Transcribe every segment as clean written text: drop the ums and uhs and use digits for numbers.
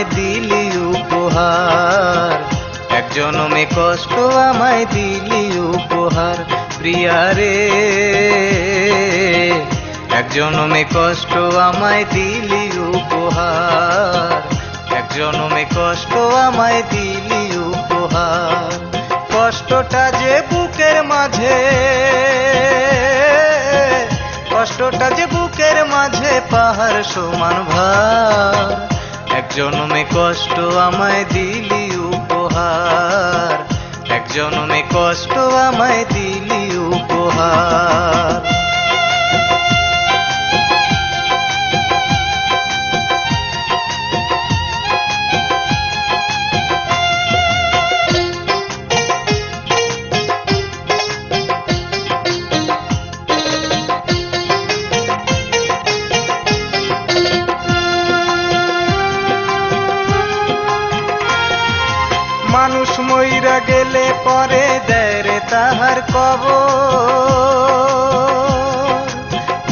আমায় দিলি উপহার, এক জনমে কষ্ট আমায় দিলি উপহার। প্রিয়া রে, এক জনমে কষ্ট আমায় দিলি উপহার, এক জনমে কষ্ট আমায় দিলি উপহার। কষ্টটা যে বুকের মাঝে, কষ্টটা যে বুকের মাঝে পাহাড় সমান ভার, এক জনমে কষ্ট আমায় দিলি উপহার, এক জনমে কষ্ট আমায় দিলি উপহার। মানুষ মইরা গেলে পরে দেয় রে তাহার কবর,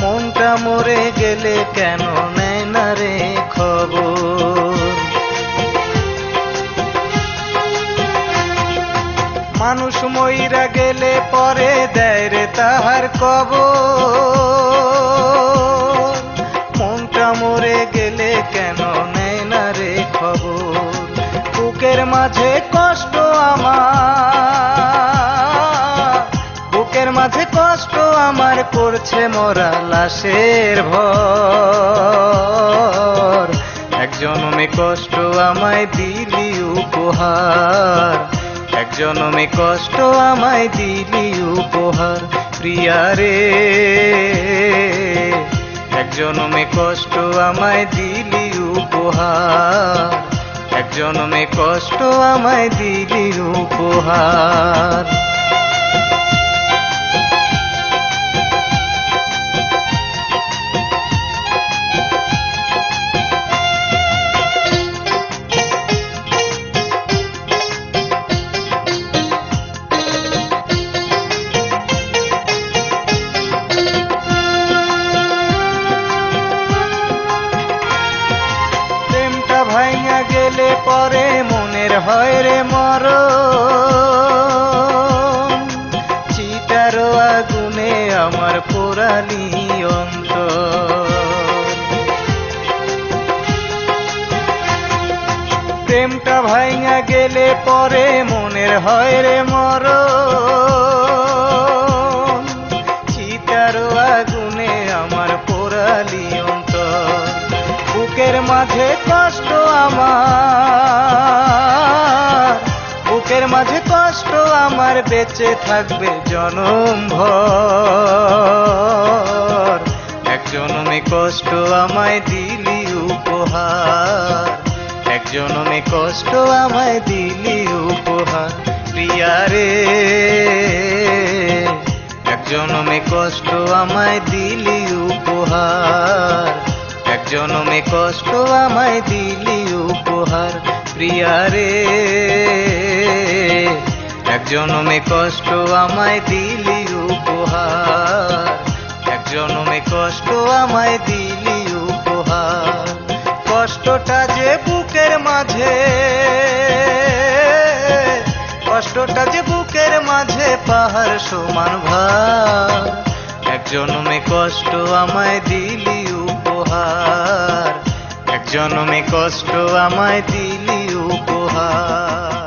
মনটা মরে গেলে কেন নেয় না রে খবর। মানুষ মইরা গেলে পরে দেয় রে তাহার কবর, মনটা মরে গেলে কেন নেয় না রে খবর। বুকের মাঝে কষ্ট আমার, বুকের মাঝে কষ্ট আমার করছে মরা লাশের ভর, এক জনমে কষ্ট আমায় দিলি উপহার, এক জনমে কষ্ট আমায় দিলি উপহার। প্রিয়া রে, এক জনমে কষ্ট আমায় দিলি উপহার, এক জনমে কষ্ট আমায় দিলি উপহার। ভাইঙা গেলে পরে মনের হয় রে মরণ, চিতার আগুনে আমার পোড়ালি অন্তর। প্রেমটা ভাইঙা গেলে পরে মনের হয় রে মরণ, চিতার আগুনে আমার পোড়ালি অন্তর। বুকের মাঝে কষ্ট আমার, বুকের মাঝে কষ্ট আমার বেঁচে থাকবে জনম ভর, এক জনমে কষ্ট আমায় দিলি উপহার, এক জনমে কষ্ট আমায় দিলি উপহার। প্রিয়া রে, এক জনমে কষ্ট আমায় দিলি উপহার, এক জনমে কষ্ট আমায় দিলি উপহার। প্রিয়া রে, এক জনমে কষ্ট আমায় দিলি উপহার, এক জনমে কষ্ট আমায় দিলি উপহার। কষ্টটা যে বুকের মাঝে, কষ্টটা যে বুকের মাঝে পাহাড় সমান ভার, এক জনমে কষ্ট আমায় দিলি উপহার, এক জনমে কষ্ট আমায় দিলি উপহার।